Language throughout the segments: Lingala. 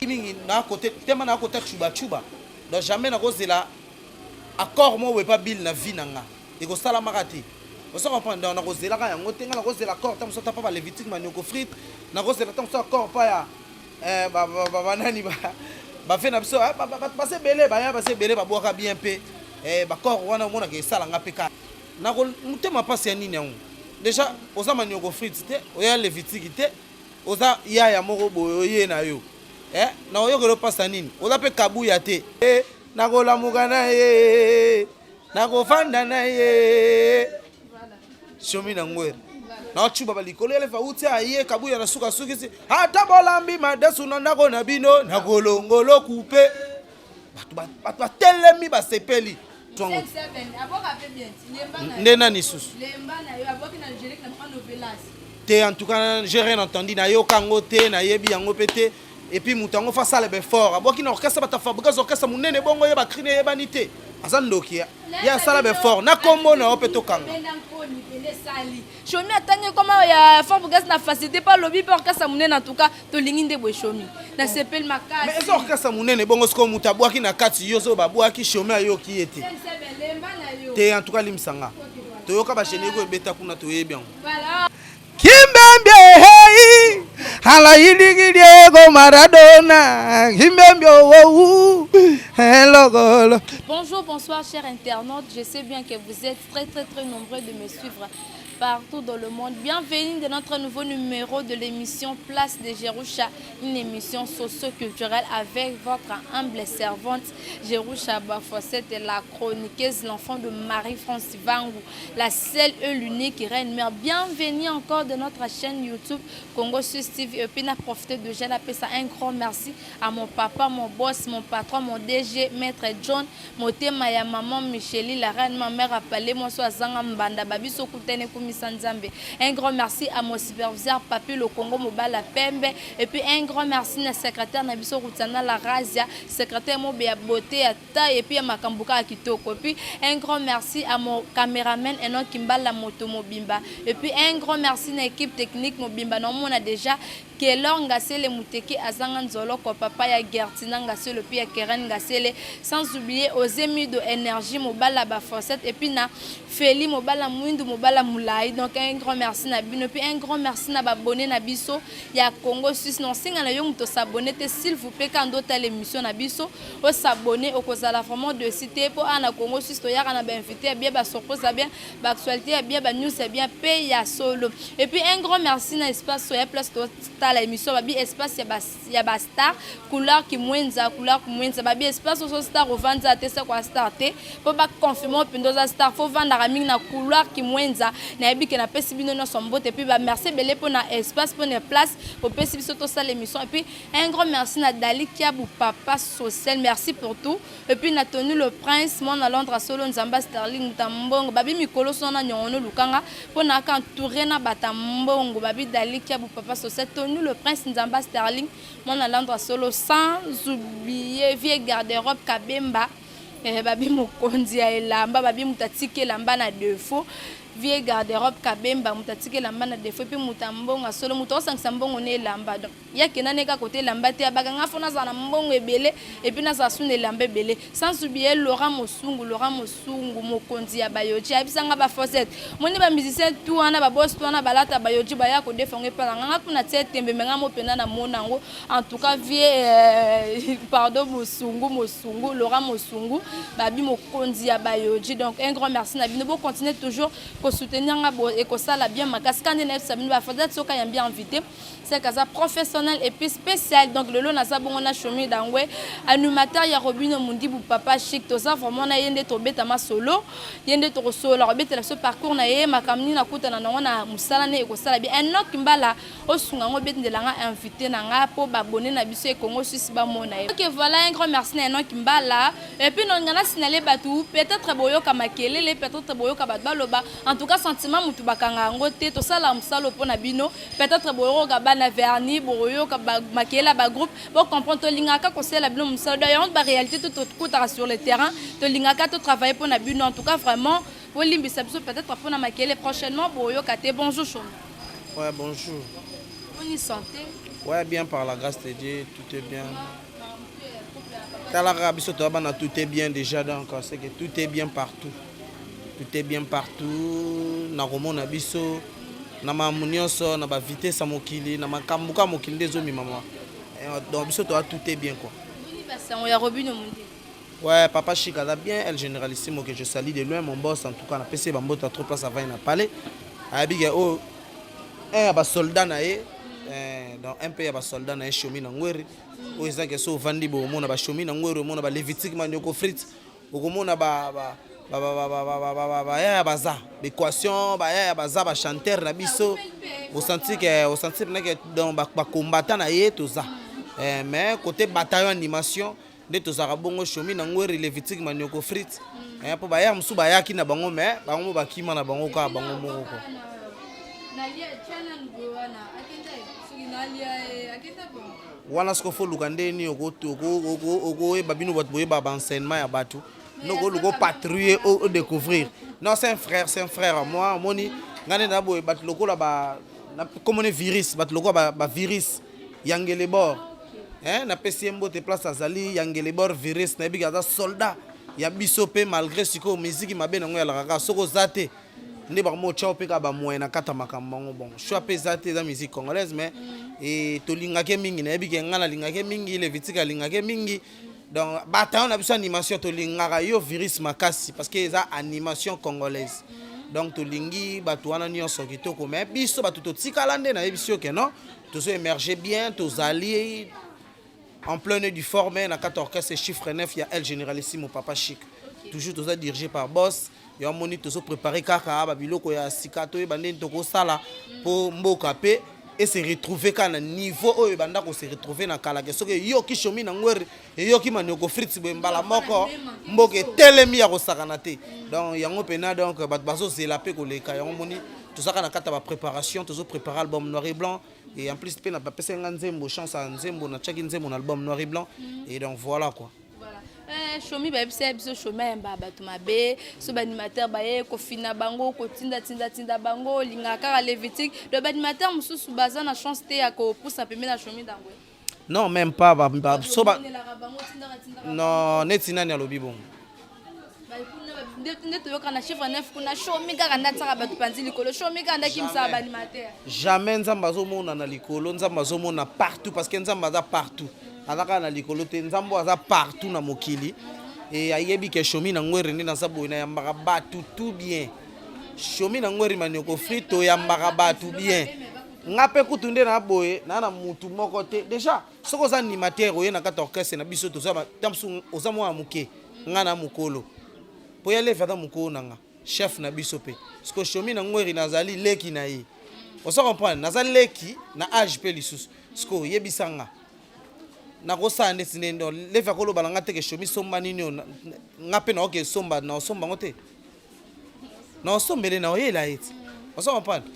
mingi na côté tema na côté chuba chuba donc jamais na kozela accord mo we pas bill na vie nanga et ko sala makati on se comprend donc na kozela ka yango tenga na kozela accord tam so tapa ba levitique manioko frite na kozela tam so accord pa ya ba nani ba fait na biso ba se belé ba ya ba se belé ba boka bien pe ba corps wana mona ke sala nga peka na ko mutema pasi ya nini yango déjà oza manioko frite te oya levitique te oza ya moko boyo ye na yo na oyokelo pasa nini oza pe kabuya te nakolamuka na ye nakofanda na ye shomi na ngwere na ochuba balikolo elefa uti aye kabuya na suka sukisi ata bolambi madesu na ndako na bino nakolongolo kupe batu batelemi basepeli nde nani susu te en tout cas j'ai rien entendu na yo kango te na yebi yango pete et puis mutango fa sala be fort aboki na orchestre bata fabrica orchestre munene bongo ye ba crine ye banité azandoki ya sala be fort na kombo na opeto kango Chomi atanye koma ya fabrica na facilité pas lobby pour orchestre munene en tout cas to lingi nde bo chomi na sepel makasi mais eso orchestre munene bongo sko mutabwaki na kati yo so babwaki chomi ayoki ete te en tout cas limsanga to yoka ba chenye ko beta kuna to yebi yango voilà Kimbembio hey hala Diego Maradona Kimbembio wow hello. Bonjour, bonsoir chers internautes, je sais bien que vous êtes très nombreux de me suivre partout dans le monde. Bienvenue dans notre nouveau numéro de l'émission Place de Jerusha, une émission socio-culturelle avec votre humble servante Jerusha Bafossette et la chroniqueuse, l'enfant de Marie-France Vangou, la seule et l'unique reine mère. Bienvenue encore dans notre chaîne YouTube Congo Sus TV. Et puis, on a profité de jeune appeler ça un grand merci à mon papa, mon boss, mon patron, mon DG, maître John, mon thème, ma maman Micheli, la reine, ma mère appelée, moi, soit Zanga Mbanda, Babi Sokutene Kumi. Un grand merci à mon superviseur Papi le Congo Mobala Pembe et puis un grand merci à secrétaire Nabiso Routana la Razia, secrétaire Mobia Beauté à taille et puis à Makambuka à Kitoko. Et puis un grand merci à mon caméraman Eno Kimbala Moto Mobimba. Et puis un grand merci à l'équipe technique Mobimba. Non, on a déjà Kelor Ngasele Muteki Azangan Zolo ko papa ya Gertina Ngasele puis ya Keren Ngasele, sans oublier aux émis de énergie Mobala Bafossette et puis na Feli Mobala Mwindu Mobala Moulai. Donc un grand merci na bino puis un grand merci na abonné na biso ya Congo Suisse non singa na yo muto s'abonner s'il vous plaît quand d'autres l'émission na biso au s'abonner au cause la vraiment de citer pour ana Congo Suisse to ya na ba invité bien ba surprise bien ba actualité bien ba news bien paye ya solo et puis un grand merci na espace so ya place la émission babi espace ya ba star couleur qui mwenza babi espace so star ovanza te sa kwa star te pour ba confirmer pindoza star faut vendre raming na couleur qui mwenza na yebi ke na pesi bino no sombote et puis ba merci belé pour na espace pour na place pour pesi biso to sa l'émission et puis un grand merci na Dali Kiabu papa social merci pour tout et puis na Tony le prince mon à Londres solo nzamba Sterling tambongo babi mikolo sona nyono lukanga pour na ka entourer na batambongo babi Dali Kiabu papa social Tony le prince Nzamba Sterling, mon allant solo sans oublier vieux garde-robe Kabemba, babi mokondi ya elamba, babi mutatike lamba na défaut. Vieux garde-robe Kabemba mutatike lamba na défaut puis mutambonga solo mutosa nsambongo ne lamba donc ya kenane ka côté lamba te abaganga fona za na mbongo ebele et puis na za sune lamba ebele sans oublier Laurent Mosungu mokonzi ya bayoji abisanga ba Fossette moni ba musicien tout wana ba boss tout wana balata bayoji baya ko défendre pa nganga kuna tembe menga mo pena na monango en tout cas vieux pardon Mosungu Laurent Mosungu babi mokonzi ya bayoji donc un grand merci na bino bo continuer toujours soutenir et que ça la bien ma cascade neuf ça va faire ça quand bien invité c'est casa professionnel et puis spécial donc le lot na ça bon on a chomi dangwe animateur ya Robino Mundi bu papa chic tout ça vraiment na yende to beta ma solo yende to solo robeta ce parcours na ye makamni na kuta na na musala ne ko sala bien un autre mbala o sunga ngo beti de la invité na nga po ba abonner na biso e Congo Suisse ba mona OK voilà un grand merci na un autre mbala et puis non ngana signaler batu peut-être boyo kama kelele peut-être boyo ka baloba en tout cas sentiment mutu bakanga ngo te to sala musalo pona bino peut-être boyo ka bana verni boyo ka makela ba groupe pour comprendre to lingaka ko sala bino musalo d'ailleurs ba réalité tout kutara sur le terrain to lingaka to travailler pona bino en tout cas vraiment pour limbisa biso peut-être pona makele prochainement boyo ka te bonjour Chon. Ouais bonjour. On y santé. Ouais, bien par la grâce de Dieu, tout est bien. Tout est bien déjà, donc c'est que tout est bien partout. Tout est bien partout. Na romo na biso, na mamunioso, na ba vitesse mokili, na makambuka mokili dezo mi maman. Donc biso tout est bien quoi. Ouais, papa Chic a bien, El Généralissimo que je salue de loin, mon boss en tout cas, na PC Bambo a trop place avant na palais. Abiga oh un ba soldat na e dans un pays ba soldat na e chomi na ngweri. O ezaka so vandi bo mona ba chomi na ngweri mona ba levitique manioko frites. Okomona ba ya baza l'équation ya baza ba chanteur na biso au senti que dans ba combattant na ye tout ça mais côté bataillon animation de to za bongo chomi na ngweri levitique manioko frites po ba ya musu ba ya ki na bango mais bango ba kima na bango ka bango moko ko wana sko fo lukande ni oko e babino bat boye ba enseignement ya batu no go patrouiller au découvrir non c'est un frère moi moni ngane na boye bat lokola ba comme on virus bat lokola ba virus yangele bor na PCMbo te place azali yangele bor virus na biga za soldat ya biso pe malgré siko musique mabe na ngo ya la kaka soko zate ndi ba mo chao pe ka ba moyen na kata makambo bon choix pe zate za musique congolaise mais et to lingake mingi na biga ngana lingake mingi le vitika lingake mingi donc bataillon na biso animation to lingaka yo virus makasi parce que eza animation congolaise donc to lingi bato wana nyonso kitoko mais biso bato to tikala nde na biso ke non to so émerger bien to zali en plein nez du formé na 4 orchestre chiffre 9 il y a El Généralissimo Papa Chic toujours to dirigé par boss yo moni to so préparer kaka ba biloko ya sikato e bande to ko sala po mboka pe et se retrouver quand na niveau oyo banda ko se retrouver na kala ke soki yo ki chomi na ngwere yo ki manioko frites bo mbala moko mboke telemi ya ko sakana te donc yango pena donc bat bazo zela pe ko leka yango moni to saka na kata ba préparation to so préparer album noir et blanc et en plus pe na pesa nzembo chance à nzembo na chaki nzembo na album noir et blanc et donc voilà quoi. Chomi ba biso chômage ba bato mabe so ba animateur ba ye ko fina bango ko tinda bango linga kaka levitique le ba animateur mususu baza na chance te ya ko poussa pembe na chomi dangwe non même pas so ba non netina ni alobi bon nde yoka na chiffre 9 kuna chomi kaka ndatsaka bato panzi likolo chomi kaka ndaki msa ba animateur jamais nzamba zo mona na likolo nzamba zo mona partout parce que nzamba za partout alaka na likolo te nzambo aza partout na mokili et ayebi ke chomi na ngwere ndi na sabo na yambaka batu tout bien chomi na ngwere manioko frito yambaka batu bien ngape kutunde na boye na mutu moko te déjà soko za animateur oye na kata orchestre na biso to za tamsu ozamo ya muke ngana mukolo po ya leva da mukolo nanga chef na biso pe soko chomi na ngwere nazali leki na ye oso comprendre nazali leki na age pe lisusu soko yebisanga na kosande sinendo leva kolo balanga te ke chomi somba nini ngape na oke somba na somba ngote na sombele na oyela eti oso comprendre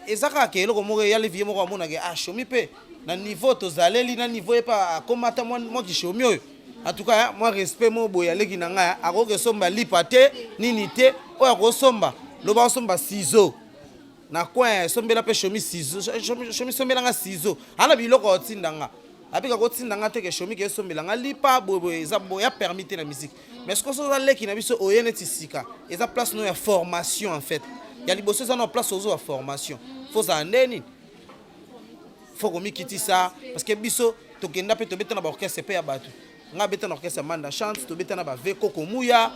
ezaka ke eloko moko ya levier moko amona ke chomi pe na niveau to zaleli na niveau epa komata moi ki chomi oyo en tout cas moi respect mo boya leki na nga akoke somba lipa te nini te oya ko somba loba somba ciseaux na coin sombela pe chomi ciseaux chomi sombela nga ciseaux ana biloko otindanga abika ko tindanga te ke chomi ke sombela nga lipa boye eza boya permis te na musique mais ce que so za leki na biso oyene tisika eza place no ya formation en fait ya liboso eza na place ozo ya formation faut za ndeni faut ko mikiti ça parce que biso to kenda pe to beta na ba orchestre pe ya batu nga beta na orchestre manda chance to beta na ba veko komuya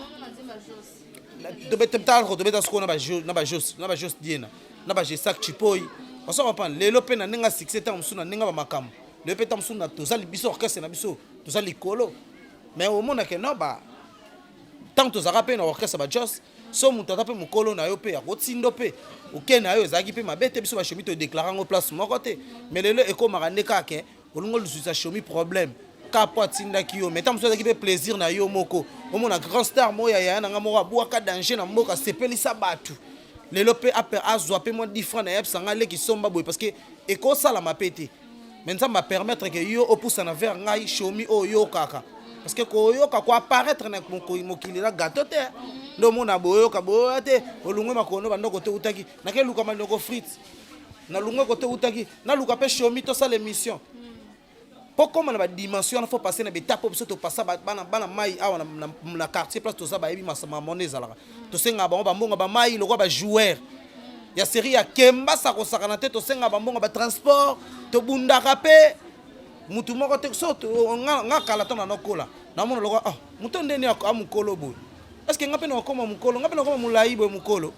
to beta sko na ba jos diena na ba jesak chipoi oso comprendre lelo pe na ninga succès ta msuna ninga ba makamu le pe ta msuna to za biso orchestre na biso to za likolo mais au monde que non ba tant to za pe na orchestre ba jos so mutu ata pe mokolo na yo pe ya kotindo pe oke na yo ezalaki pe mabete biso bashomi to déclaré ngo place moko te mais lelo ekomaka nde kaka olongo lususa shomi problème ka po atindaki yo mais ta mosu azalaki pe plaisir na yo moko omona grand star moya yaya nanga moko abwaka danger na mboka asepelisa bato lelo pe azwa pe mwa 10 francs na yebisanga leki somba boye parce que ekosalama pe te mais nzambe apermettre ke yo opusa na vers ngai shomi oyo kaka parce que koyoka ko apparaître na mokili na gâteau te ndo mona boyoka boya te olungwe makono bandoko te utaki na ke luka mandoko frites nalunga côté utaki naluka pe shomi to ça l'émission pourquoi on a une dimension il faut passer na étape pour to passer bana mai awa na quartier place to ça ba yebi masama monnaie zalaka to senga ba mbonga ba mai lokwa ba joueur ya série ya kemba sa ko sakana te to senga ba mbonga ba transport to bundaka pe mutu moko te so nga kala to na nokola na mona lokwa ah mutu ndeni amukolo boy est-ce que ngape na koma mukolo ngape na koma mulai boy mukolo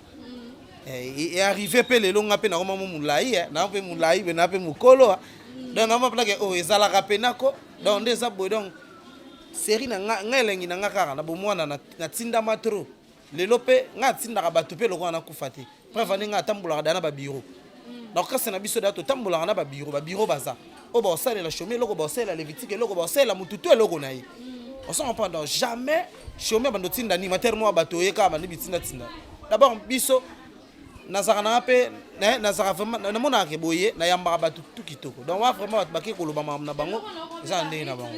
et arrivé pe lelo ngape na koma mulai na pe mulai be na pe mukolo donc na ma plaque oh ezala kapenako donc des aboy donc série na ngelengi na ngakara na bomwana na tinda matro lelo pe nga tinda ka batu pe lokwa na kufati préféré nga tambula dana ba bureau donc kasi na biso da to tambula na ba bureau baza o ba osala la chômé loko ba osala les vitike loko ba osala mututu loko na yi on s'en prend donc jamais chômé bando tinda ni mater mo bato ye ka ba ni bitinda tinda d'abord biso nazaka na pe nazaka vraiment na mona ke boye na yamba batu tout kitoko donc wa vraiment bat bakiko lo ba na bango za ndé na bango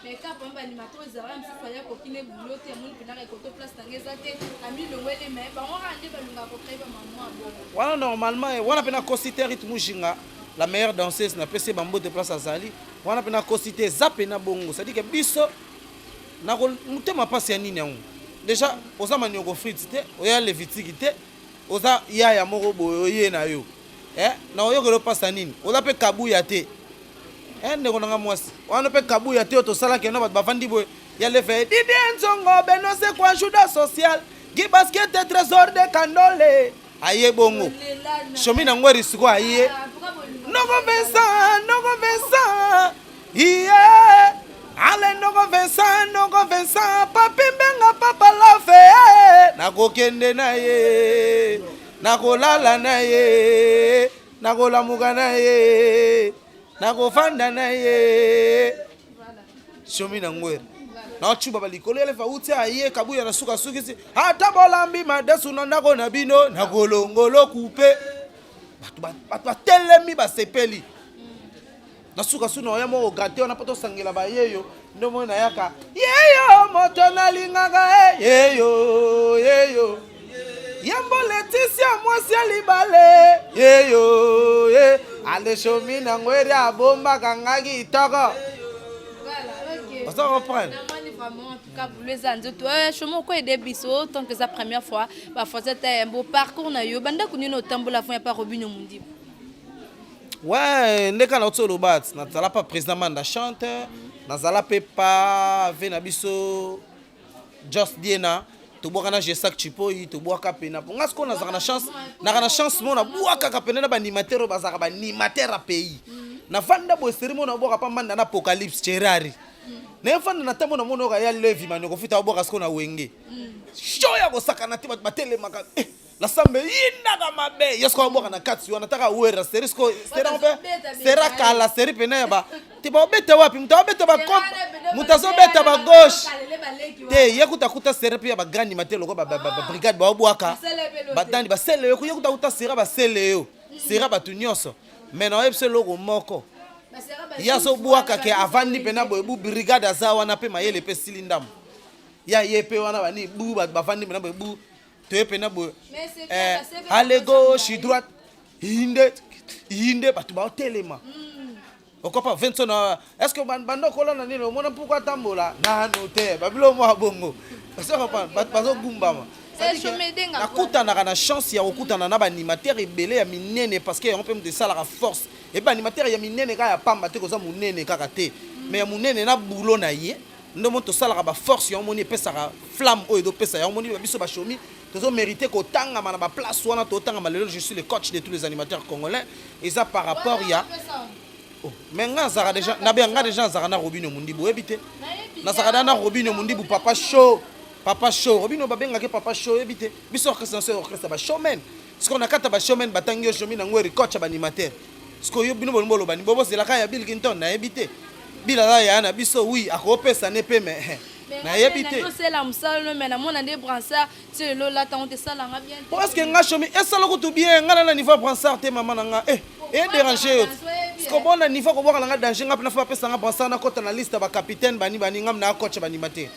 mais quand on va animateur ils aura un petit foyer kokine boulot te mon pina ko to place tangeza te ami le wele mais ba on rende ba lunga ko créer ba maman bon voilà normalement wana pena cositer rythme jinga la meilleure danseuse na pese bambo de place azali wana pena cositer zape na bongo ça dit que biso na ko mutema passe ya nini yango déjà oza manioko frites te oya levitiki te oza yaya moko boye na yo na oyokelo passe nini oza pe kabuya te ndeko nanga mwasi wana pe kabuya te to sala ke no bat bafandi boye ya le fait Didi Nzongo beno c'est quoi juda social gi basket trésor de Kandole aye bongo shomi na ngweri siko aye Nogo Vincent yeah ale Nogo Vincent papi mbenga papa lafe nakokende na ye nakolala na ye nakolamuka na ye nakofanda na ye shomi na ngweri na chuba balikolo ele fa uti aye kabuya na suka sukisi ata bolambi madesu na ndako na bino nakolongolo coupe batu telemi basepeli na suka suna oya mo gate ona poto sangela ba yeyo ndo mo na yaka yeyo moto na lingaka yeyo yambo Leticia mwasi alibale yeyo ale shomi na ngweri abomba kangaki itoko on s'en reprend vraiment en tout cas pour les andes toi chemin ko aider biso tant que sa première fois ba c'était un beau parcours na yo banda kunino no tambola fond pas Robinho Mundi ouais ndeka na tsolo bat na tsala pas président manda chanteur na zala pe pa vena biso just diena to boka na jesak chipoyi to boka pena ponga sko na zaka na chance mona boka ka pena na ba animateur bazaka ba animateur a pays na fanda bo serimo na boka pa manda na apocalypse cherari na fanda na tamo na mono ka ya levi manoko fita boka sko na wenge show ya ko saka na tiba batele maka la sambe yinda kama be yesko boka na katsi wana taka wera serisko sera kala seri pena ba tiba obete wapi mtabete ba mutazo beta ba gauche te yekuta sera pia ba grandi matelo ko ba brigade ba obwaka batandi ba sele yo yekuta sera ba sele yo sera batu nyonso mais na ebse logo moko ya so bwaka ke avandi pena bobu brigade azawa na pe mayele pe silindam ya yepe wana bani bu bafandi pena bobu te pena bo allez gauche droite inde batu ba telema okopa 20 na est-ce que bando kolona nini o mona pourquoi tambola na note babilo mo bongo parce que bazo gumbama nakutana na chance ya okutana na ba animateur ebele ya minene parce que on peut me ça la force et ba animateur ya minene ka ya pamba te koza munene kaka te mais ya munene na boulot na ye ndo moto sala ba force ya moni pesa ka flamme o edo pesa ya moni biso ba chomi tozo mériter ko tanga na ba place wana to tanga malelo je suis le coach de tous les animateurs congolais et ça par rapport ya mais nga zara déjà na bien nga déjà zara na Robinho Mundi bo ebité na zara na Robinho Mundi bu papa show Robinho babenga ke papa show ebité biso orchestre ba showman ce qu'on a kata ba showman batangi yo shomi na ngweri coach ba animateur ce que yo bino bolombo bani bobo c'est la ka ya Bill Clinton na ebité bila la ya na biso oui akopesa ne pe mais na ebité c'est la musala mais na mona de bransard c'est le là tant te sala nga bien parce que nga shomi esala ko tout bien nga na niveau bransard te maman nga et déranger parce que bon niveau ko boka nga danger nga pena fa pesa nga bransard na kota na liste ba capitaine bani ngam na coach ba animateur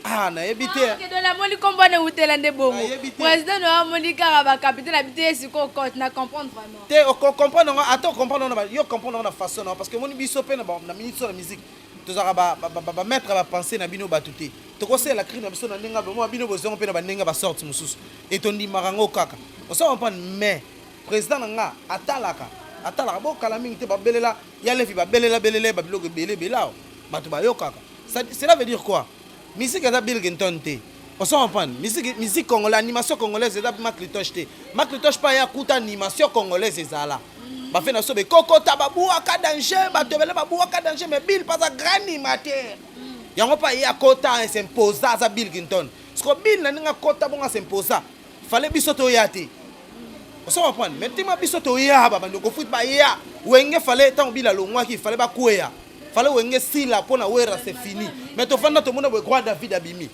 Ah, nayebi te. Que dans la moni comprendre où t'es là de bon. Nayebi te. Président no moni karaba capitaine habité sur côte na comprendre vraiment. Te comprendre nga attends comprendre na yo comprendre na façon parce que moni biso pe na ministre de la musique. Tozaka ba mettre ba penser na bino batuté. Tokose la cri na biso na ndenga mo bino bozongo pe na ba ndenga ba sorti mususu. Et on dit marango kaka. On s'en comprendre mais président nga atalaka bo kala mingi te ba belela ya lefi ba belela ba biloko belela batu ba yo kaka. Cela veut dire quoi? Musique est Bill Clinton te. On s'en comprend. Musique congolaise, animation congolaise est Marc Litoche te. Marc Litoche pas ya kuta animation congolaise c'est ça là. Ba fait na so be koko tababua ka danger, ba tebele babua ka danger mais Bill pas un grand animateur. Yango pas ya kota s'imposa za Bill Clinton. Parce que Bill na nga kota bonga s'imposa. Fallait biso to ya te. On s'en comprend. Maintenant biso to ya ba ndoko foot ba ya. Wenge fallait tant Bill alongwa ki fallait ba kuya. Fallait wenge sila pona wera c'est fini. Mais to fanda to mona we kwa David abimi.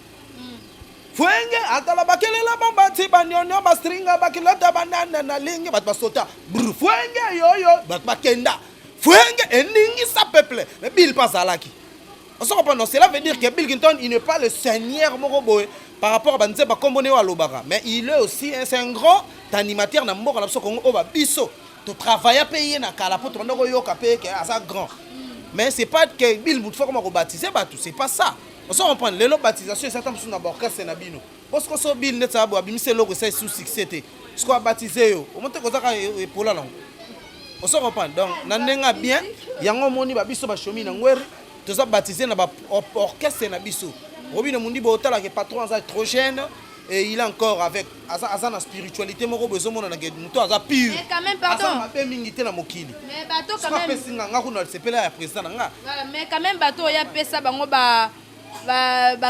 Fuenge atala bakelela bambati banyono ba stringa bakilata banana na lingi bat basota. Brr fuenge yoyo bat bakenda. Fuenge eningi sa peuple. Mais Bill pas alaki. On se comprend, cela veut dire que Bill Clinton il n'est pas le seigneur Moroboé par rapport à Banze Bakombone wa Lobara, mais il est aussi un grand animateur na mboka na biso Congo o ba biso. To travailler payer na kala pour to ndoko yo ka payer que asa grand. Mais c'est pas que Bill Boutfort comment rebaptiser batou, c'est pas ça. On se comprend, les baptisation certains sont d'abord casse na bino. Parce que so Bill net sa bo abimise logo c'est sous succès te. Ce qu'on baptisé yo, on monte ko zaka pour là non. On se comprend. Donc nandenga bien, yango moni ba biso ba chomi na ngwere. Tous ça baptisé na ba orchestre na biso. Robin Mundi Botala que patron est trop jeune et il est encore avec azana spiritualité moko besoin mona na muto aza pur. Mais quand même pardon. Azana mabe mingi te na mokili. Mais bateau quand même. Singa nga kuna sepela ya président nga. Mais quand même bateau ya pesa bango ba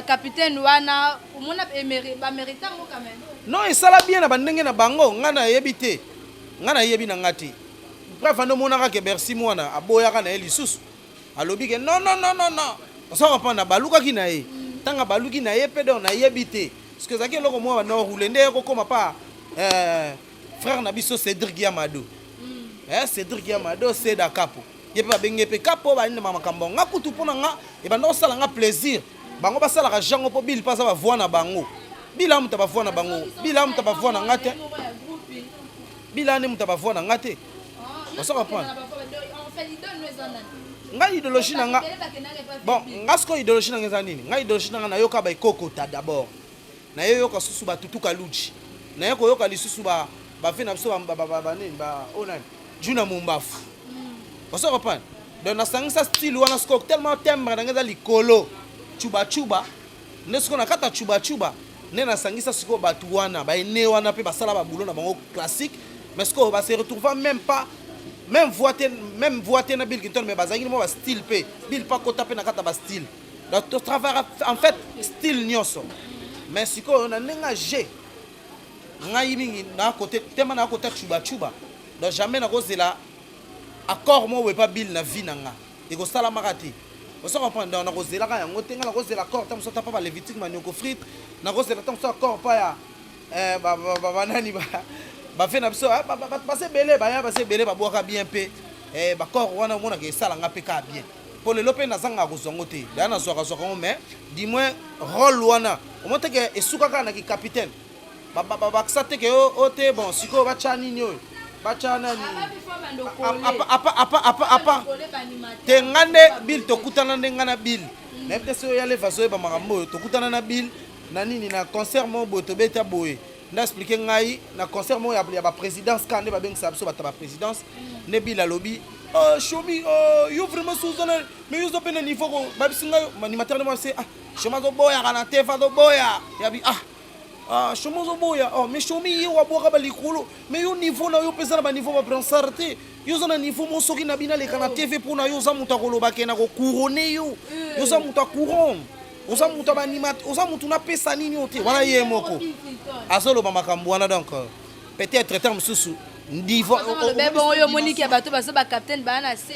capitaine wana umona ba mérite mo quand même. Non et ça la bien na bandenge na bango nga na yebite. Nga na yebi na ngati. Bref ando mona ka ke Bercy mwana aboya ka na elisusu. Alobi ke non. On s'en reprend na baluka ki na ye. Tanga baluki na ye pe don na yebite. Parce que zaki loko mo na rouler ndé ko koma pa frère na biso Cédric Yamado. Cédric Yamado c'est da capo. Ye pe benge pe capo ba ndima makambo nga kutu pona nga e ba no sala nga plaisir. Bango ba sala ka jango po Bill pasa ba voix na bango. Bila muta ba voix na bango. Bila muta ba voix na ngate. Bila ne muta ba voix na ngate. On s'en reprend. Nga idéologie na nga bon nga sko idéologie na nga nini nga idéologie na nga nayoka ba ikokota d'abord na yoka susu ba tutuka luchi na yoko yoka lisusu ba fe na biso ba nini ba onani juna mumbafu on se reprend donc na sangisa style wana sko tellement timbre na nga likolo chuba nesko na kata chuba ne na sangisa siko batu wana ba ene wana pe ba sala ba boulot na bango classique mais sko ba se retrouver même voiter na Bill Clinton mais bazangi mo ba style pe Bill pas kota pe na kata ba style donc to travail en fait style nyonso mais siko na nenga G ngai mingi na côté tema na côté chuba donc jamais na kozela accord mo we pas Bill na vie nanga e ko sala makati on se comprend donc na kozela ka yango tenga na kozela accord tam so tapa ba levitique manioko frite na kozela tam so accord pa ya ba nani ba fait na biso ba passer belé ba ya passer belé ba boka bien pe ba corps wana mona ke sala nga pe ka bien pour le lope na zanga ko zongo te da na soka mais du moins rôle wana o monte ke esuka ka na ki capitaine ba ksate ke o te bon siko ba chani nyo ba chana ni apa te ngane Bill to kutana ngana Bill na pese yo ya le vaso ba makambo to kutana na Bill na nini na concert mo boto beta boye na expliquer ngai na concert mo ya ba présidence quand ne ba beng sa biso ba présidence ne Bill alobi shomi yo vraiment suzana mais yo zo pena niveau ko ba bisinga animateur ne mo se shoma zo boya kana tefa zo boya ya bi shoma zo boya mais shomi yo wa boka ba likolo mais yo niveau na yo pesa ba niveau ba pensar te yo zo na niveau mo soki na bina le kana TV pour na yo za muta ko loba ke na ko couronner yo za muta couronne oza mutu animateur oza mutu na pesa nini ote wana ye moko azolo ba makambo wana donc peut-être terme susu niveau bon yo Monique bato baso ba capitaine ba na se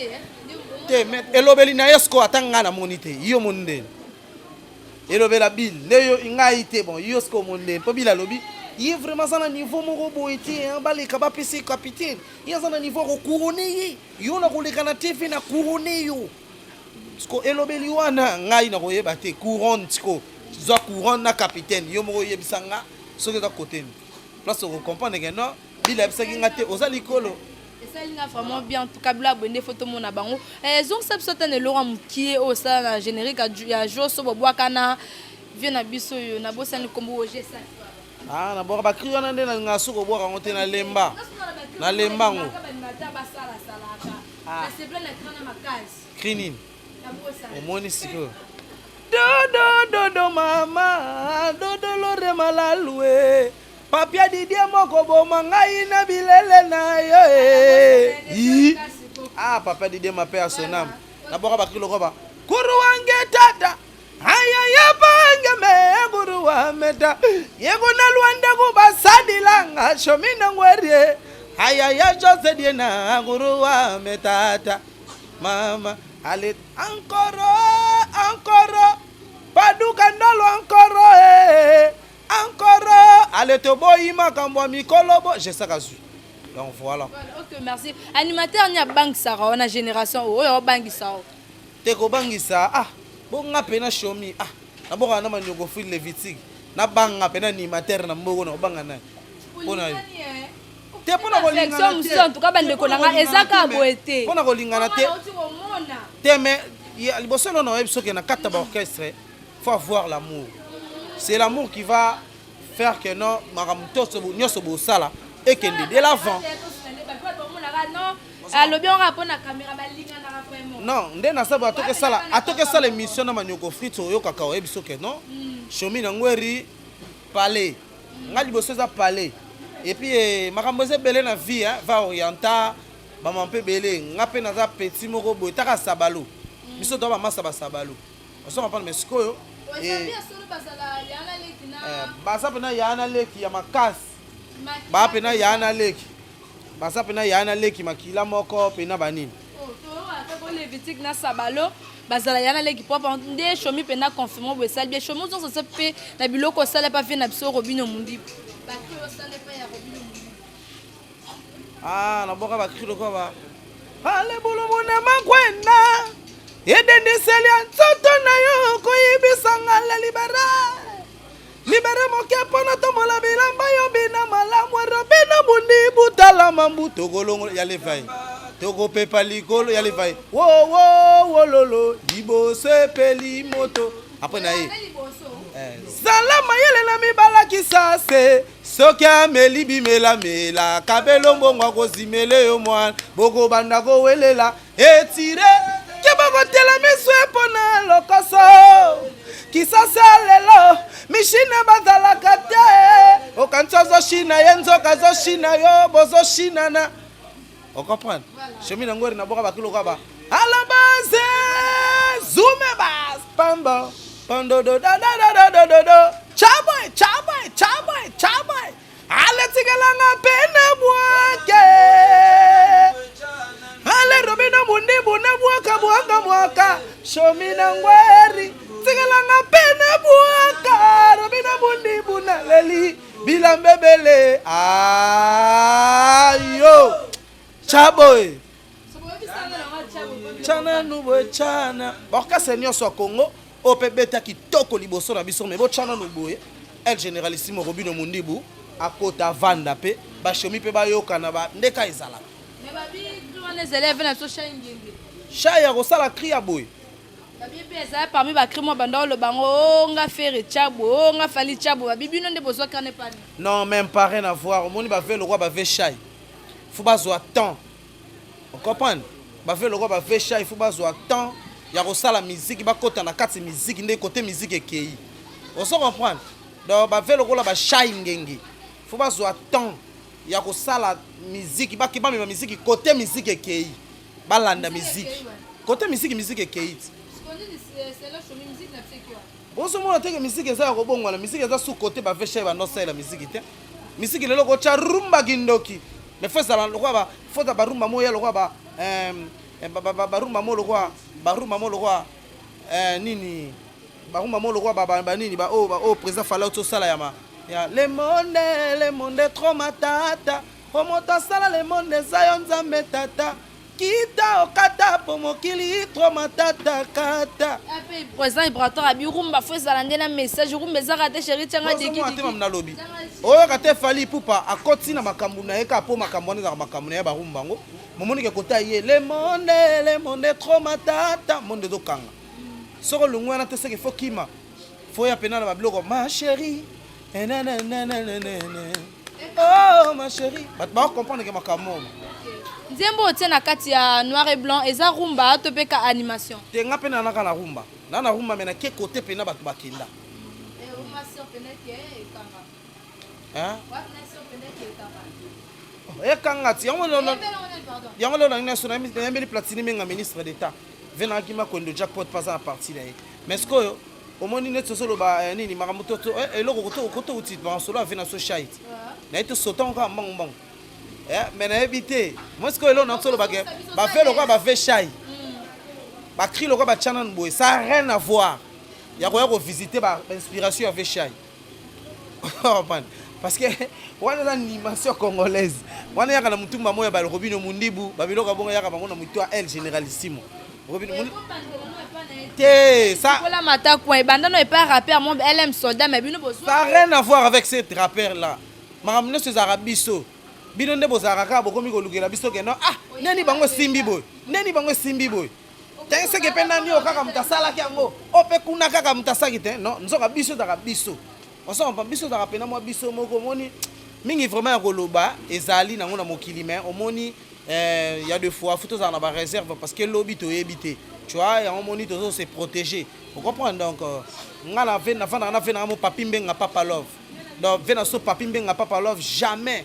te mais elobeli na yesko atanga na monite yo monde elobela Bill ne yo ngai te bon yo sko monde po Bill alobi il vraiment ça na niveau moko boité en bale ka ba PC capitaine il ça na niveau ko couronner yo na ko le kana TV na couronner yo Sko elobeli wana ngai na koyeba te couronne tiko zwa couronne na capitaine yo moko yebisa nga soki eza côté ni place okocomprendre ke non bile yebisaki nga te oza likolo esalinga vraiment bien en tout cas bila abonde photo mona bango ezongisa biso te na eloko ya mokie oyo osala na générique ya joso bobwaka na vie na biso oyo nabosani nkombo oyo gesa naboka bakri wana nde nalingaa soki obwaka yango te nalemba nalembango kri nini omoni sikoyo dodo mama dodo lore malalue papia didie moko boma ngai na bilele na yo papa didie mape ya sonam naboka bakri loko ba kuru wange tata haya yabange me guru wa meta yego na luanda ko basadilanga shomina ngwerie haya ya jose die na guru wa metata mama ale encore paduka ndalo encore ale to boyima kambo mikolo bo je sais kazu donc voilà OK merci animateur ni bank sara on a génération oyo bank sara te ko bangisa bonga pena shomi naboka na manyoko free levitique na banga pena animateur na mboko na banga na pona te pona kolingana te en tout cas bande ko nanga ezaka boete pona kolingana te mais liboso na web soki na kata ba orchestre faut avoir l'amour c'est l'amour qui va faire que non maramuto nyoso bo sala et que de l'avant alobi on rapona na caméra balinga na vraiment non nde na sabu atoke sala émission na manyoko frite oyo kaka oyebi soki non shomi na ngweri palais ngali boso za palais et puis makambo eza belé na vie va orienta bama mpe belé nga pe naza petit moko boy taka sabalo biso to ba masa ba sabalo oso ma parle mais sikoyo basa pena yana leki ya makasi ba pena yana leki basa pena yana leki makila moko pena banini levitique na sabalo bazala yana leki papa nde shomi pena confirmer bo sala bien shomi zo se pe na biloko sala pa fe na biso robino mundi bakri o sala pa ya robino mundi na boka bakri loko ba ale bolo mona makwena yedende selia ntoto na yo koyibisanga la libera moke pona tomola bilamba yo bina malamu robino mundi butala mambu togolongo ya levai toko pepa likolo ya levai wo lolo liboso epeli moto après na ye salama yele na mibala kisase soki ameli bimela kabelo mbongo kozimele yo mwana boko banda kowelela etire ke bakotela miso epona lokoso kisase lelo mishine bazalaka te okanisi ozoshina ye nzoka azoshina yo bozoshinana ocomprendre chemin na ngweri na boka bakilo kwa à la base zoome bas pamba pando do chaboy ale tigalanga pena bwake ale robina mundi buna bwaka chemin na ngweri tigalanga pena bwaka robina mundi buna leli bilambebele ayo chaboy chana nubo chana boka seigneur so Congo opebeta kitoko liboso na biso me bo chana nubo el generalissimo Robino Mundibu akota vanda pe ba shomi pe ba yoka na ba ndeka ezala me ba bi les élèves na so shangenge shaya ko sala cria boy ba bi pe ça parmi ba crimo banda lo bango nga faire chabo nga fali chabo ba bibino nde bozo kane pa non même pas rien à voir moni ba ve le roi ba ve shay faut pas zo temps on comprend ba fait le roi ba fait chat il faut pas zo temps ya ko sala musique ba kota na kati musique ndé côté musique ekei on se comprendre donc ba fait le roi ba chat ngenge faut pas zo temps ya ko sala musique ba kiba me musique côté musique ekei ba landa musique côté musique ekei c'est là chemin musique na fekio bon ce moment que musique eza ko bongo la musique eza sous côté ba fait chat ba no sala musique te musique lelo ko cha rumba gindoki mais faut ça le roi faut da barumba moya le roi barumba mo le roi nini barumba mo le roi ba nini ba président fallait tout ça là ya le monde trop matata remonta sala le monde zayon zambe tata kita okata po mokili tro matata kata Après président Ibrator abi rumba faut zalande na message rumba zaka te chérie tanga deki deki mamna lobi oyo kate fali pupa akoti na makambu na eka po makambu na makambu na ba rumba ngo momoni ke kota ye le monde tro matata monde do kanga soko lungwana te seke fokima faut ya pena na babloko ma chérie oh ma chérie ba comprendre que makambo Nzembo tie na kati ya noir et blanc eza rumba to pe ka animation. Te nga pena na kana rumba. Na rumba mena ke côté pena batu bakenda. Rumba sur penete e kanga. Hein? What nation penete e kanga. E kanga ti yango lo. Yango lo na sona mi mbeli platini menga ministre d'état. Vena kima kondo jackpot pas en partie là. Mais ce que omoni net solo ba nini makamuto to eloko koto uti ba solo avena so shait. Na ito soton ka mbang. Mais na éviter moi ce que là on solo ba fait le quoi ba fait chai ba cri le quoi ba chana boy ça rien à voir ya ko visiter ba inspiration avec chai parce que on a l'animation congolaise on ya kana mutumba moya ba Robino Mundibu ba biloko bonga ya ka bango na mutu el généralissimo Robino ça pour la mata quoi banda no pas rappeur mon LM soldat mais bino bozo ça rien à voir avec ces rappeurs là maramne ces arabiso bino nde bozaka ka bokomi kolukela biso ke no neni bango simbi boy tense ke pena ni okaka mutasala kyango ope kuna kaka mutasaki te non nzoka biso daka biso osoma biso daka pena mo biso moko moni mingi vraiment ya koloba ezali nango na mokili mais omoni il y a deux fois faut na ba réserve parce que lobi to yebite tu vois ya omoni to se protéger vous comprenez donc ngala vena na mo papi mbenga papa love donc vena so papi mbenga papa love jamais.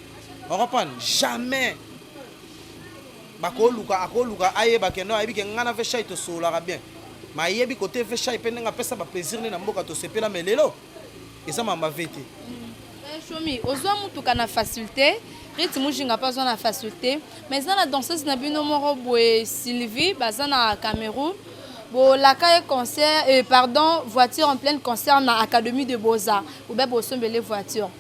On reprend jamais. Akoluka ayeba ke no ayebi ke ngana fe chai to sola bien. Ma yebi côté fe chai pe nga pesa ba plaisir ni na mboka to sepela melelo. Et ça m'a vete. Chomi, ozwa mutuka na facilité, rythme mujinga pas na facilité, mais ça la danseuse na bino moro boy Sylvie, bazana Cameroun. Bon, la caille concert, voiture en pleine concert na Académie de Beaux-Arts. Ou bien bo sombele voiture.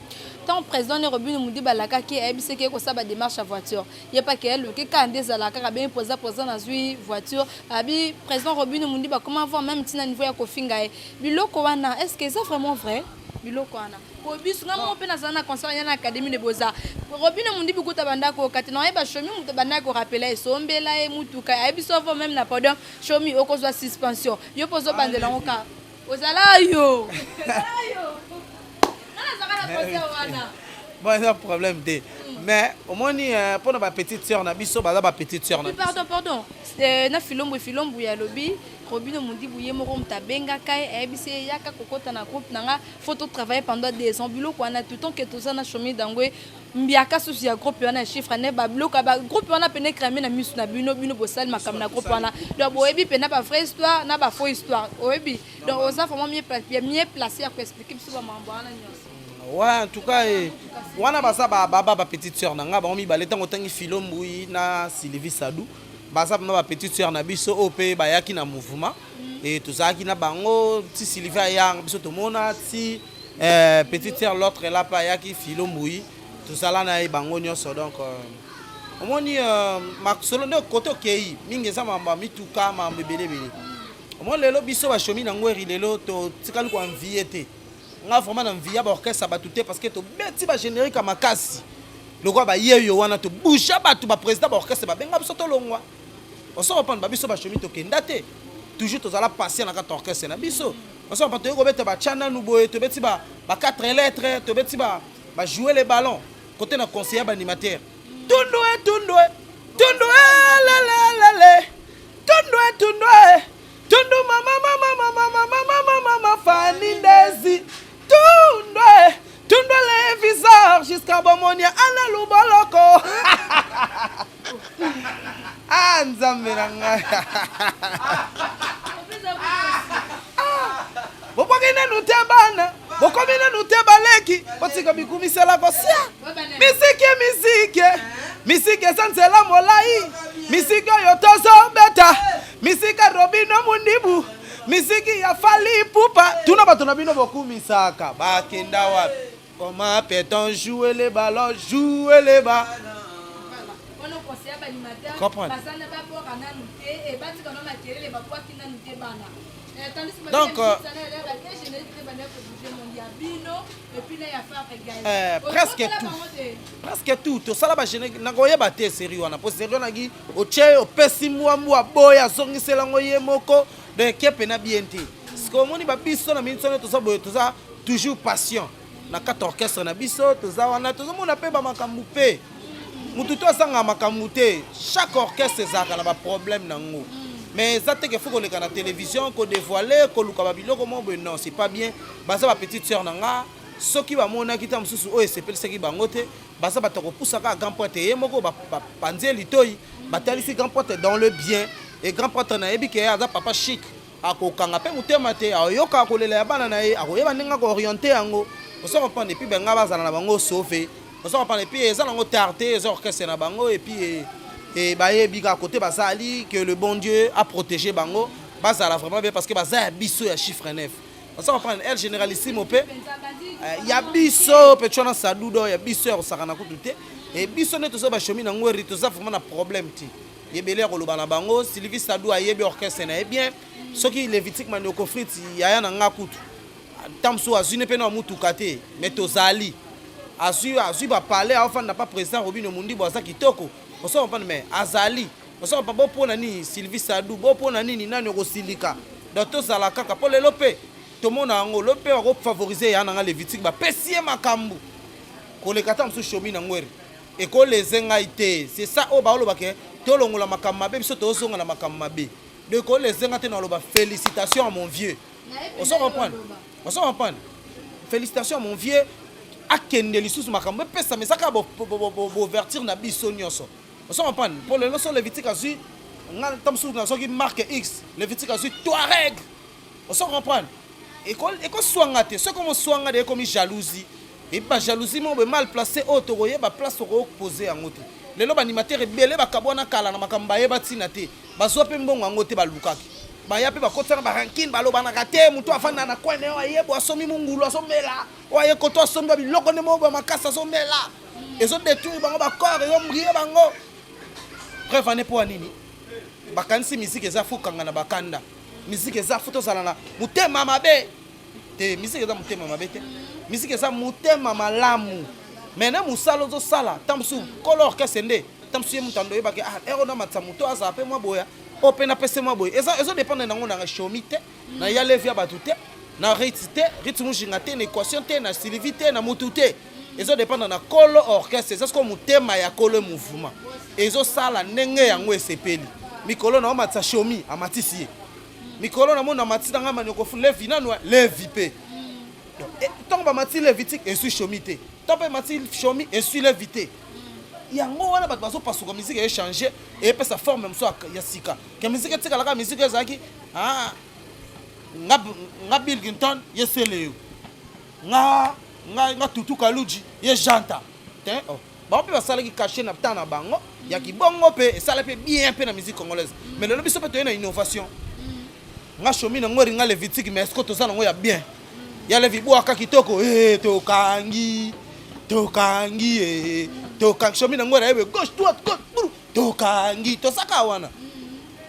Tant président Robino Mundi balaka qui est bisé ko sa ba démarche à voiture. Il y a pas qu'elle que quand des alaka ka bien poser na zui voiture. Abi président Robino Mundi ba comment voir même tina niveau ya ko finga e. Biloko wana est-ce que c'est vraiment vrai? Biloko wana. Ko biso na mo pe na zana concert ya na Académie de Beaux-Arts. Robino Mundi bukuta banda ko katina e ba shomi mutu banda ko rappeler sombela e mutuka. Abi biso même na pardon shomi okozwa suspension. Yo pozo bandela ngoka. Ozala yo. Bon, il y a un problème. Mais au moins, pour ma petite soeur, on a biso, ma petite soeur. Pardon. Na filombo ya lobi. Robino Mundi bouye moro mtabenga kai ebise yaka kokota na groupe nanga photo travailler pendant 2 ans bilo ko na tout temps que tout ça na chomi dangwe mbiaka susi ya groupe wana chiffre ne ba bilo ka ba groupe wana pene cramer na misu na bino bosal makam na groupe wana donc boyebi pena ba vraie histoire na ba faux histoire oyebi donc on ça vraiment mieux placé à expliquer biso ba mambo wana nyonso. Ouais, en tout cas wana basa ba petite sœur nanga ba mi baleta ngotangi filombo na Sylvie Sadou. Basa ma petite sœur na biso opé bayaki na mouvement et tout ça qui na bango ti Sylvia yang biso to mona ti petite sœur l'autre là pa yaki filo mouyi tout ça là na bango nyonso donc omoni ma solo de côté kei mingi za mamba mituka ma mbebele omoni lelo biso ba chomi na ngweri lelo to tikali ko envier nga vraiment na envier ba orchestre ba tuté parce que to beti ba générique makasi loko ba yeyo wana to boucha ba to ba président ba orchestre ba benga biso to longwa. On s'en va prendre biso ba chomi to kendate toujours to zala passer na ka orchestre na biso on s'en va to ko beta ba chana nu boye to beti ba 4 lettres to beti ba jouer les ballons côté na conseiller ba animateur tundwe la tundwe tundu mama fani ndezi tundwe les visages jusqu'à bomonia ana lubaloko nzambe na ngai bokokina nutebana bokomina nutebaleki botika bikumisela kosia misike sansela molai misike oyo tozobeta misike Robino Mundibu misiki ya Fali Ipupa tuna bato na bino bokumisaka bakenda wapi comment peut-on jouer les ballons Comprendre. Donc, presque tout. Tout ça là, je n'ai pas été sérieux. Pour sérieux, on a dit, au tché, au pessi, moi, boya, zongi, c'est l'angoye, moko, de kepe na bienti. Ce qu'on dit, biso, na minute, tout ça, toujours patient. Na quatre orchestres, na biso, tout ça, on a tout ça, on a payé makamoupe. Mututo asanga makamute. Chaque orchestre, ça a un problème dans nous. Mais ça, il faut qu'on ait la télévision, qu'on dévoile, qu'on loue kababilo, comment non, c'est pas bien. Basa ma petite sœur nanga, ceux qui va mona qui tam sous oh c'est ce qui bangote, basa ba toko poussa ka grand pote et moko ba panze litoi, ba talisi grand pote dans le bien et grand pote na ebi ke aza papa chic. Ako kanga pe mutema te, ayoka ko lela bana na e, ako yeba ninga ko orienter yango. On se reprend et puis benga bazana na bango sauver. On se reprend et puis ça nango tarté, les orchestres na bango et puis et baye biga côté basali que le bon Dieu a protégé bango basala vraiment bien parce que baza biso ya chiffre 9 on s'en prend elle généralissime pe ya biso pe chona sadudo ya biso ya sakana kututé et biso ne to so ba chomi na ngori to ça vraiment na problème ti yebele ko lobana bango Sylvie Sadou ayebi orchestre na bien soki Lévitique Manioko Fritz ya na ngakutu tamso azune pe na mutu kate mais to zali azu ba parler enfin n'a pas président Robino Mundi boza kitoko. On se comprend mais Azali, on se comprend pour nani Sylvie Sadou, pour nani ni nani Rosilika. Donc tout ça la kaka pour les lopé. Tout le monde a un lopé on va favoriser yana les victimes ba pesie makambu. Ko le katam su chomi na ngweri. Et ko les zengaité, c'est ça au ba lo ba ke to longola makamba be biso to zonga na makamba be. De ko les zengate na lo ba félicitations à mon vieux. On se comprend. On se comprend. Félicitations à mon vieux. Akende lisusu makambo pesa mais ça ka bo vertir na biso nyonso. On se comprend. Pour le notion Lévitique azu nga tamsu na soki marque X, Lévitique azu Touareg. On se comprend. Et ko swanga te, ce comme swanga de comme jalousie. Et pas jalousie mo be mal placé auto roye ba place ko poser en ngote. Lelo ba animateur ebele ba kabona kala na makamba ye batina te. Bazwa pe mbongo ngote ba lukaki. Ba ya pe ba kotsa ba ranking ba loba na kate mutu afana na kwene wa yebo asomi mungulu asomela. Wa ye koto asomi ba biloko ne mo ba makasa asomela. Ezo détruire bango ba corps et ombrier bango. Bref, on est pour nini. Bakansi musique eza fukanga na bakanda. Musique eza futo salana. Mutema mabe. Te musique eza mutema mabe te. Musique eza mutema malamu. Mena musalo zo sala tamsu color kesende. Tamsu ye mutando yeba ke ero na matsamuto aza pe mwa boya. Open apese mwa boya. Ezo dépendre nango na shomite, na ya levia batute, na rythme jingate na équation te na sylvité na mutute. Ezo dépendre na colo orchestre, c'est ce que mutema ya colo mouvement. Ezo sala ndenge yango esepeli. Mikolo na matsa shomi amatisi. Mikolo na mona matisa nga Manioko levi nanwa levi pe. Tant ba mati Lévitique et suis chomité. Tant ba mati chomi et suis levité. Yango wana bato baso pasuka musique a changé et peut sa forme même soit ya sika. Que musique tika la musique ezaki nga Bill Clinton yesele. Nga tutu kaluji ye janta. Tiens oh. Ba pe basala ki caché na tana bango ya ki bongo pe et ça pe bien pe na musique congolaise. Mais le biso peut une innovation. Nga chomi na ngori nga Lévitique mais est-ce que to ça ngo ya bien. Ya levi bo aka kitoko to kangi chomi na ngori ebe gauche droite to kangi to saka wana.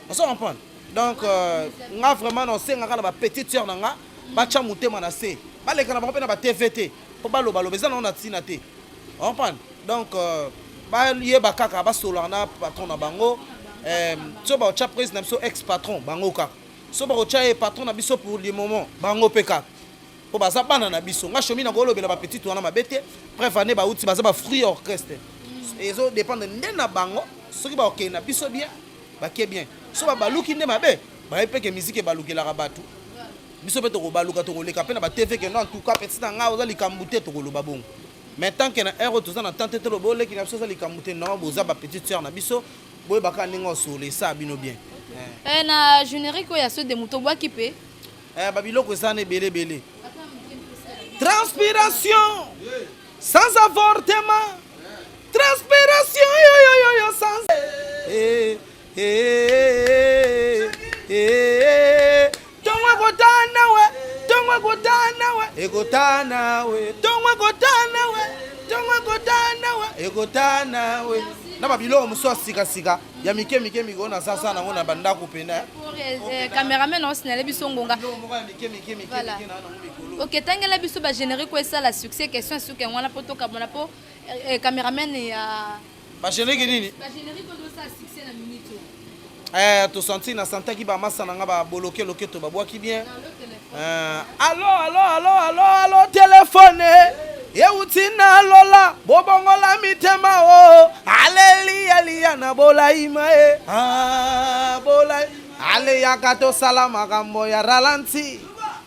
On se comprend. Donc nga vraiment non senga kana ba petite sœur nga ba cha mutema na se. Ba le kana ba pe na ba TVT. Po ba lo beza na na tina te. On comprend. Donc ba lié ba kaka ba solo na patron na bango so ba cha président so ex patron bango kaka. So ba cha patron na biso pour le moment bango peka. Po baza bana na biso nga chomi na kolobela ba petite wana mabete bref année ba outi baza ba free orchestre ezo dépendre nde na bango soki ba okay na biso bien ba ke bien so ba baluki nde mabe ba epeke musique balukela ka batu biso pe to ko baluka to ko leka pe na ba TV ke non en tout cas petite nga oza likambute to ko loba bongo mais tant que na ero to za na tante to lo leki na biso za likambute non boza ba petite sœur na biso boye baka ningo sole sa bino bien na générique ya so de muto bwa kipe ba biloko za ne belé transpiration sans avortement. Transpiration yo sans Tongwa gotana we ekotana we na babilo muso sika sika ya mike miko na sasa na ngona banda kupena pour cameraman on snele biso ngonga voilà OK tangela biso ba générique ko ça la succès question sur que ngwana poto ka bona po cameraman ya ba générique nini ba générique ko ça succès na minute to senti na santa ki ba masa na nga ba bloquer loketo ba boaki bien allo téléphone yeutina lola bobongola mitema o alelia na bolaima bolai ale yakato salama kambo ya ralanti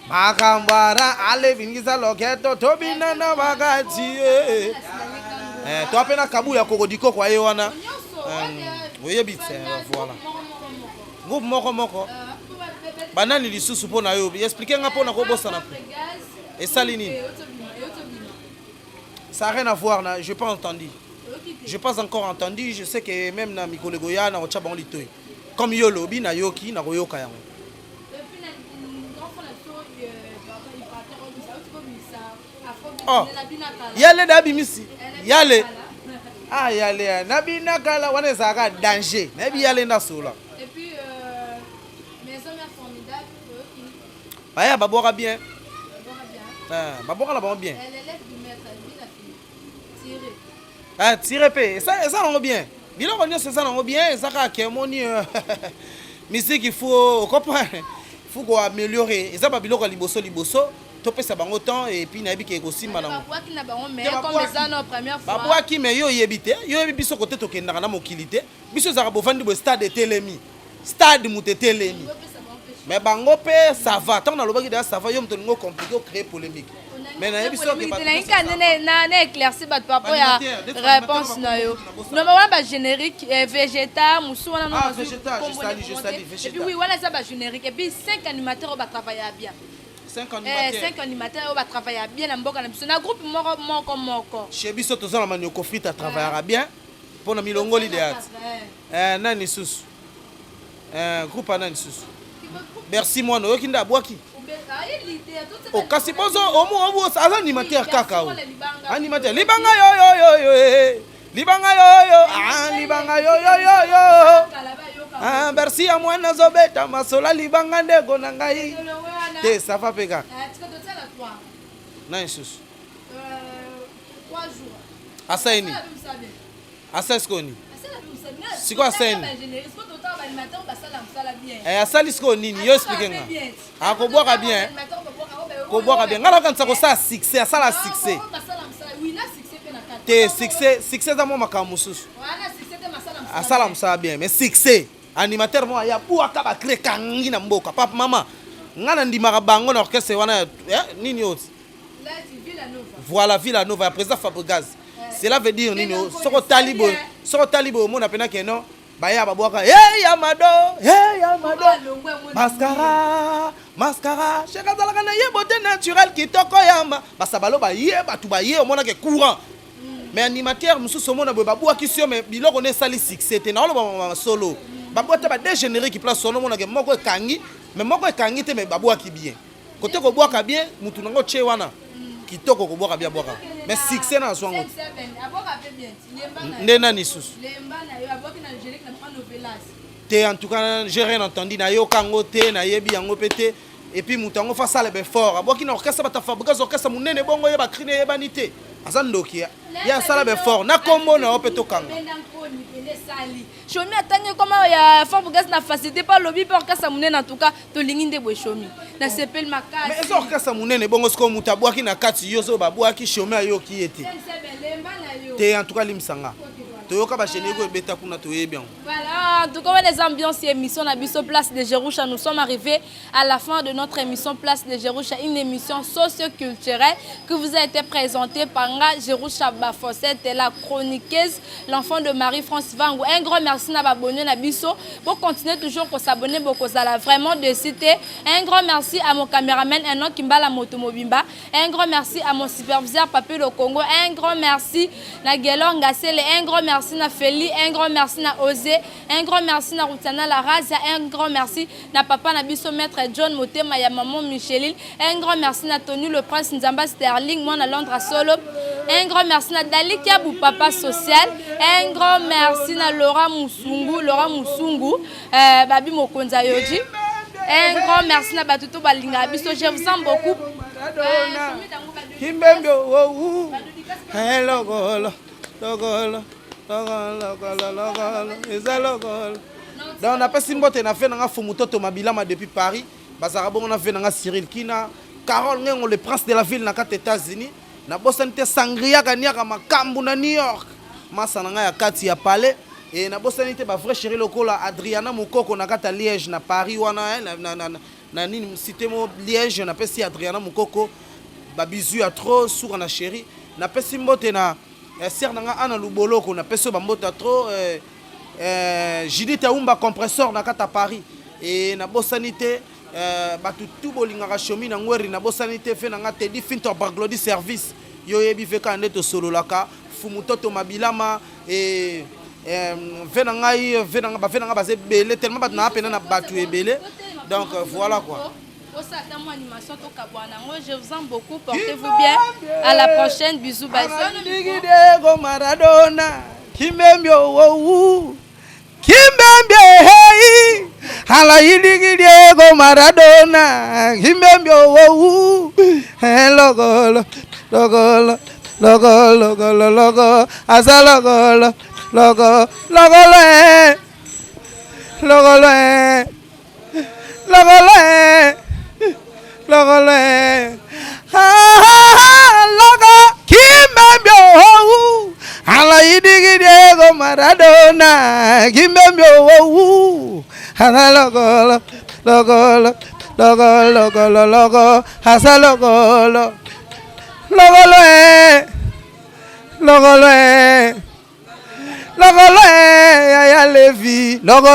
makambara ale vingiza loketo tobina na wakati to apena kabu ya kokodiko kwa ye wana oyebitse voilà groupe moko banani lisusu pona yo expliquer nga pona ko bossa na et salini ça n'a rien à voir, je n'ai pas entendu. Je n'ai pas encore entendu, je sais que même dans Mikole Goya, dans Ochabon Litoy, comme yo lobi, na yoki, na royoka yango. Oh, yale dabi misi, yale. Ah yale, nabi nakala wane zaka danger, nabi yale na sola. Et puis maison mère formidable, Baya babora bien. Babora la bon bien. elle élève du maître. Ah, tiré pe, ça non bien. Bilo on ça non bien, ça ka kemoni musique il faut comprendre. Il faut qu'on améliorer. Et ça ba bilo ko liboso, to pesa bango temps et puis na bi ke ko simba na. Babwa ki na bango mais comme ça nos première fois. Babwa ki me yo yebite, yo yebi biso côté to kenda na mokilité. Biso za bo vandi bo stade Telemi. Stade Mutetelemi. Mais bango pe ça va. Tant na lobaki da ça va yo mto ngo compliqué créer polémique. Mais na yebi so ke ba na éclairci bat papa ya réponse na yo. Non mais ba générique végétal musu wana non. Ah végétal, je salue végétal. Et puis oui, voilà ça ba générique et puis 5 animateurs va travailler bien. 5 animateurs. 5 animateurs va travailler bien na mboka na biso na groupe moko. Chez biso to zala manioko frita travaillera bien pour na milongo l'idéat. Nani susu. Groupe nani susu. Merci moi no yokinda bwaki. O kasi bozo omo aza animateur kaka o. Animateur libanga yo. Libanga yo. Ah merci à moi na zobeta masola libanga ndego na ngai. Te ça va peka. Nani susu. 3 jours. Asaini. Asaskoni. Siko asaini. Asali siko nini yo explique nga. Ah ko boka bien. Ko boka bien. Ngala kan sako sa succès, asala succès. Te succès za mo makamususu. Asala msa bien, mais succès. Animateur mo ya bu akaba créer kangi na mboka. Papa mama. Ngana ndimaka bango na orchestre wana nini yo. Voilà Villanova, président Fabregas. Cela veut dire nini soko talibo mo na pena ke non. Baya babwaka hey Yamado mascara cheka zalaka na ye beauté naturelle kitoko yamba basabalo ba ye batu ba ye omona ke courant mais animateur mususu mona boye babwaki sio mais biloko ne sali succès te na lo solo babwata ba deux génériques place sono mona ke moko ekangi mais moko ekangi te mais babwaki bien côté ko bwaka bien mutu nango che wana kitoko ko bwaka bien bwaka mais succès na swango ndena ni susu te en tout cas j'ai rien entendu na yo kango te na yebi yango pété et puis mutango fa sale be fort aboki na orchestre bata Fabregas orchestre munene bongo ye ba crine ye banité azandoki ya sale be fort na kombo na opeto kango Chomi atangi koma ya Fabregas na facilité pas lobby pour orchestre munene en tout cas to lingi ndebo chomi na sepel makasi mais eso orchestre munene bongo sko mutabwaki na kati yo so babwaki chomi ayoki ete te en tout cas limsanga toyoka ba chéné ko beta kuna toye bien. Voilà, en tout cas les ambiances émission na biso place de Jerusha, nous sommes arrivés à la fin de notre émission place de Jerusha, une émission socio-culturelle que vous a été présentée par Nga Jerusha Bafosette, la chroniqueuse, l'enfant de Marie-France Vango. Un grand merci à abonné na biso pour continuer toujours pour s'abonner beaucoup ça vraiment de citer. Un grand merci à mon caméraman Enoch Kimbala Motomobimba. Un grand merci à mon superviseur Papé Le Congo. Un grand merci à Gelor Ngasele. Un grand merci à Feli. Un grand merci à Osé. Un grand merci na Routiana la Raza, un grand merci na papa na biso maître John Motema ya maman Micheline, un grand merci na Tony le prince Nzamba Sterling moi na Londres solo. Un grand merci na Dali Kiabou papa social, un grand merci na Laura Musungu, Babi Mokonza Yoji. Un grand merci na Batuto Balinga biso, je vous aime beaucoup. Kimbembio wo hello golo logolo ezalogolo donc na pesi mbote na fait na fumutoto mabilama depuis Paris bazara bongo na fait na Cyril Kina Carole Ngengo le prince de la ville na kati États-Unis na bosanite sangria kaniaka makambu na New York masa na nga ya kati ya palais et na bosanite ba vrai chéri lokola Adriana Mukoko na kata Liège na Paris wana na nini cité mo Liège na pesi Adriana Mukoko ba bisu ya trop sur na chéri na pesi mbote na sœur nanga ana luboloko na peso ba mbota trop Judith Aumba compresseur na kata Paris et na bosanite batu tout bolingaka chomi na ngweri na bosanite fe nanga Teddy Fintor Baglodi service yo yebi fe ka ndeto solo laka fumutoto mabilama et ve nanga baze belé tellement bat na pena na batu ebele donc voilà quoi. Je vous aime beaucoup, portez-vous bien. À la prochaine, bisous, bye. Maradona, Kimbembio wo Kimbembio hey, Alaidi Diego Maradona, Kimbembio wo hello logo, azalogo logo logo Kimbembio Alaidi Diego Maradona Kimbembio logo azalogo logo ya Levi logo